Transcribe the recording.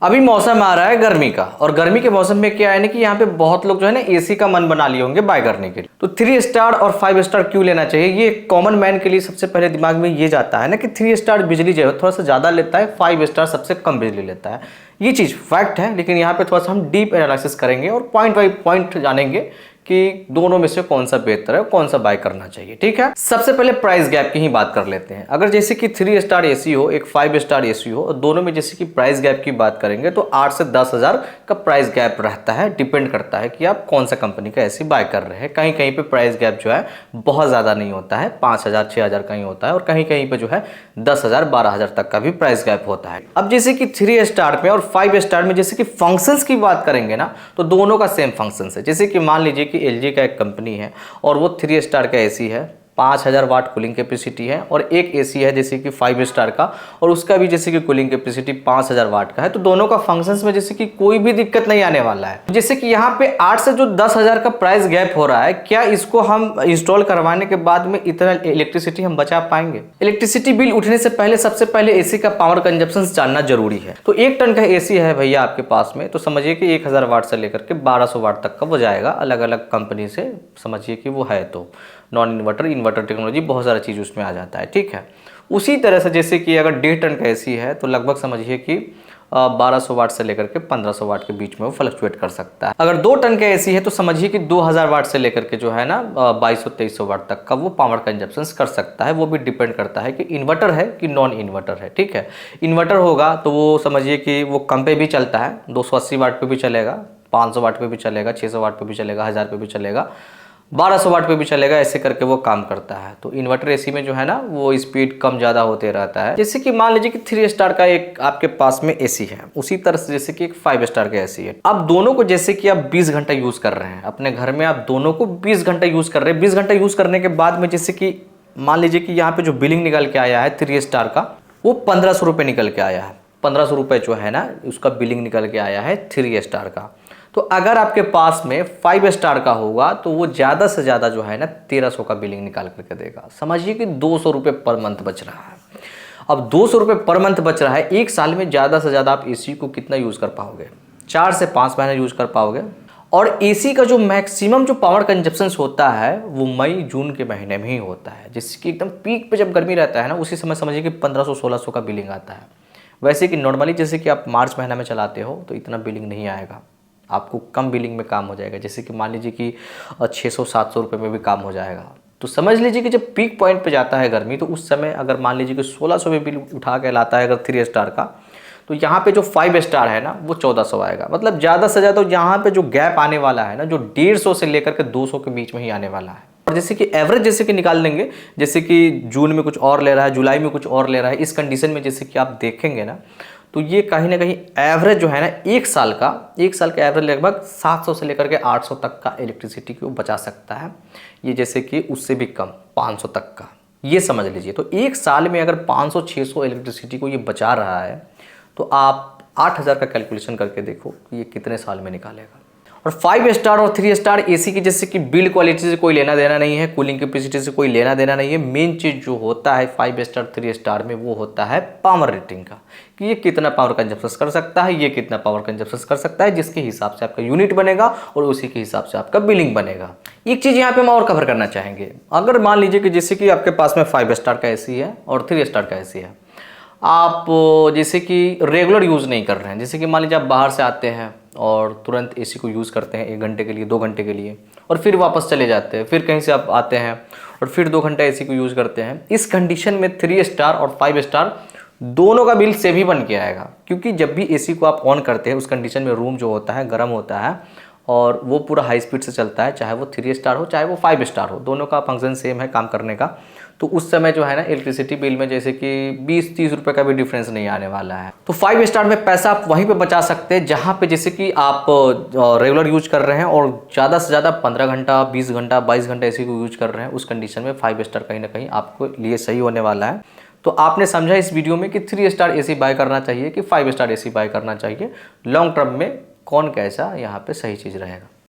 अभी मौसम आ रहा है गर्मी का, और गर्मी के मौसम में क्या है ना कि यहाँ पे बहुत लोग जो है ना एसी का मन बना लिए होंगे बाय करने के लिए। तो 3 स्टार और 5 स्टार क्यों लेना चाहिए, ये कॉमन मैन के लिए सबसे पहले दिमाग में ये जाता है ना कि 3 स्टार बिजली जो है थोड़ा सा ज़्यादा लेता है, 5 स्टार सबसे कम बिजली लेता है। ये चीज़ फैक्ट है, लेकिन यहाँ पे थोड़ा सा हम डीप एनालिसिस करेंगे और पॉइंट बाई पॉइंट जानेंगे कि दोनों में से कौन सा बेहतर है, कौन सा बाय करना चाहिए। ठीक है, सबसे पहले प्राइस गैप की ही बात कर लेते हैं। अगर जैसे कि 3 स्टार एसी हो, एक 5 स्टार एसी हो, और दोनों में जैसे कि प्राइस गैप की बात करेंगे तो 8 से 10 हज़ार का प्राइस गैप रहता है। डिपेंड करता है कि आप कौन सा कंपनी का एसी बाय कर रहे हैं। कहीं कहीं पे प्राइस गैप जो है बहुत ज़्यादा नहीं होता है, 5 हज़ार 6 हज़ार का ही होता है, और कहीं कहीं पे जो है 10 हज़ार 12 हज़ार तक का भी प्राइस गैप होता है। अब जैसे कि 3 स्टार में और 5 स्टार में जैसे कि फंक्शंस की बात करेंगे ना, तो दोनों का सेम फंक्शंस है। जैसे कि मान लीजिए कि एलजी का एक कंपनी है और वो 3 स्टार का एसी है, 5000 वाट कूलिंग कैपेसिटी है, और एक एसी है जैसे कि 5 स्टार का और उसका भी जैसे कि कूलिंग कैपेसिटी 5000 वाट का है। तो दोनों का फंक्शंस में जैसे कि कोई भी दिक्कत नहीं आने वाला है। जैसे कि यहाँ पे 8 से जो 10,000 का प्राइस गैप हो रहा है, क्या इसको हम इंस्टॉल करवाने के बाद में इतना इलेक्ट्रिसिटी हम बचा पाएंगे? इलेक्ट्रिसिटी बिल उठने से पहले सबसे पहले एसी का पावर कंजप्शन जानना जरूरी है। तो 1 टन का एसी है भैया आपके पास में, तो समझिए कि 1000 वाट से लेकर के 1200 वाट तक का वो जाएगा, अलग अलग कंपनी से समझिए कि वो है। तो नॉन इन्वर्टर, इन्वर्टर टेक्नोलॉजी, बहुत सारा चीज़ उसमें आ जाता है। ठीक है, उसी तरह से जैसे कि अगर 1.5 टन का एसी है तो लगभग समझिए कि 1200 वाट से लेकर के 1500 वाट के बीच में वो फ्लक्चुएट कर सकता है। अगर 2 टन का एसी है तो समझिए कि 2000 वाट से लेकर के जो है ना 2200-2300 वाट तक का वो पावर कंजप्शन कर सकता है। वो भी डिपेंड करता है कि इन्वर्टर है कि नॉन इन्वर्टर है। ठीक है, इन्वर्टर होगा तो वो समझिए कि वो कम पे भी चलता है, 280 वाट पे भी चलेगा, 500 वाट पे भी चलेगा, 600 वाट पे भी चलेगा, 1000 पे भी चलेगा, 1200 वाट पे भी चलेगा, ऐसे करके वो काम करता है। तो इन्वर्टर एसी में जो है ना वो स्पीड कम ज़्यादा होते रहता है। जैसे कि मान लीजिए कि 3 स्टार का एक आपके पास में एसी है, उसी तरह से जैसे कि एक 5 स्टार का एसी है। अब दोनों को जैसे कि आप 20 घंटा यूज़ कर रहे हैं अपने घर में, आप दोनों को 20 घंटा यूज़ कर रहे हैं। 20 घंटा यूज़ करने के बाद में जैसे कि मान लीजिए कि यहाँ पे जो बिलिंग निकल के आया है 3 स्टार का, वो 1500 रुपये निकल के आया है। 1500 रुपये जो है ना उसका बिलिंग निकल के आया है 3 स्टार का। तो अगर आपके पास में 5 स्टार का होगा तो वो ज़्यादा से ज़्यादा जो है ना 1300 का बिलिंग निकाल करके देगा। समझिए कि 200 रुपये पर मंथ बच रहा है। अब 200 रुपये पर मंथ बच रहा है, एक साल में ज़्यादा से ज़्यादा आप एसी को कितना यूज़ कर पाओगे? 4 से 5 महीने यूज़ कर पाओगे। और एसी का जो मैक्सिमम जो पावर कंजप्शन होता है वो मई जून के महीने में ही होता है, जिसकी एकदम पीक पे जब गर्मी रहता है ना उसी समय समझिए कि 1500-1600 का बिलिंग आता है। वैसे कि नॉर्मली जैसे कि आप मार्च महीना में चलाते हो तो इतना बिलिंग नहीं आएगा, आपको कम बिलिंग में काम हो जाएगा। जैसे कि मान लीजिए कि 600-700 रुपये में भी काम हो जाएगा। तो समझ लीजिए कि जब पीक पॉइंट पे जाता है गर्मी, तो उस समय अगर मान लीजिए कि 1600 में बिल उठा के लाता है अगर 3 स्टार का, तो यहाँ पे जो 5 स्टार है ना वो 1400 आएगा। मतलब ज़्यादा से ज़्यादा यहाँ पे जो गैप आने वाला है ना, जो 150 से लेकर के 200 के बीच में ही आने वाला है। और जैसे कि एवरेज जैसे कि निकाल लेंगे, जैसे कि जून में कुछ और ले रहा है, जुलाई में कुछ और ले रहा है, इस कंडीशन में जैसे कि आप देखेंगे ना तो ये कहीं ना कहीं एवरेज जो है ना एक साल का एवरेज लगभग 700 से लेकर के 800 तक का इलेक्ट्रिसिटी को बचा सकता है। ये जैसे कि उससे भी कम 500 तक का, ये समझ लीजिए। तो एक साल में अगर 500-600 इलेक्ट्रिसिटी को ये बचा रहा है तो आप 8000 का कैलकुलेशन करके देखो ये कितने साल में निकालेगा। और 5 स्टार और 3 स्टार एसी की जैसे कि बिल्ड क्वालिटी से कोई लेना देना नहीं है, कूलिंग कैपेसिटी से कोई लेना देना नहीं है। मेन चीज़ जो होता है 5 स्टार 3 स्टार में वो होता है पावर रेटिंग का, कि ये कितना पावर कंजप्शन कर सकता है, ये कितना पावर कंजप्शन कर सकता है, जिसके हिसाब से आपका यूनिट बनेगा और उसी के हिसाब से आपका बिलिंग बनेगा। एक चीज़ यहाँ पे हम और कवर करना चाहेंगे, अगर मान लीजिए कि जैसे कि आपके पास में 5 स्टार का एसी है और 3 स्टार का एसी है, आप जैसे कि रेगुलर यूज़ नहीं कर रहे हैं, जैसे कि मान लीजिए आप बाहर से आते हैं और तुरंत एसी को यूज़ करते हैं 1 घंटे के लिए, 2 घंटे के लिए, और फिर वापस चले जाते हैं, फिर कहीं से आप आते हैं और फिर 2 घंटा एसी को यूज़ करते हैं। इस कंडीशन में 3 स्टार और 5 स्टार दोनों का बिल सेम ही बन के आएगा, क्योंकि जब भी एसी को आप ऑन करते हैं उस कंडीशन में रूम जो होता है गर्म होता है और वो पूरा हाई स्पीड से चलता है, चाहे वो 3 स्टार हो चाहे वो 5 स्टार हो, दोनों का फंक्शन सेम है काम करने का। तो उस समय जो है ना इलेक्ट्रिसिटी बिल में जैसे कि 20-30 रुपये का भी डिफरेंस नहीं आने वाला है। तो 5 स्टार में पैसा आप वहीं पे बचा सकते हैं जहाँ पे जैसे कि आप रेगुलर यूज कर रहे हैं और ज़्यादा से ज़्यादा 15 घंटा, 20 घंटा, 22 घंटा एसी को यूज कर रहे हैं। उस कंडीशन में 5 स्टार कहीं ना कहीं आपको लिए सही होने वाला है। तो आपने समझा इस वीडियो में कि 3 स्टार एसी बाय करना चाहिए कि 5 स्टार एसी बाय करना चाहिए, लॉन्ग टर्म में कौन कैसा यहाँ पे सही चीज़ रहेगा।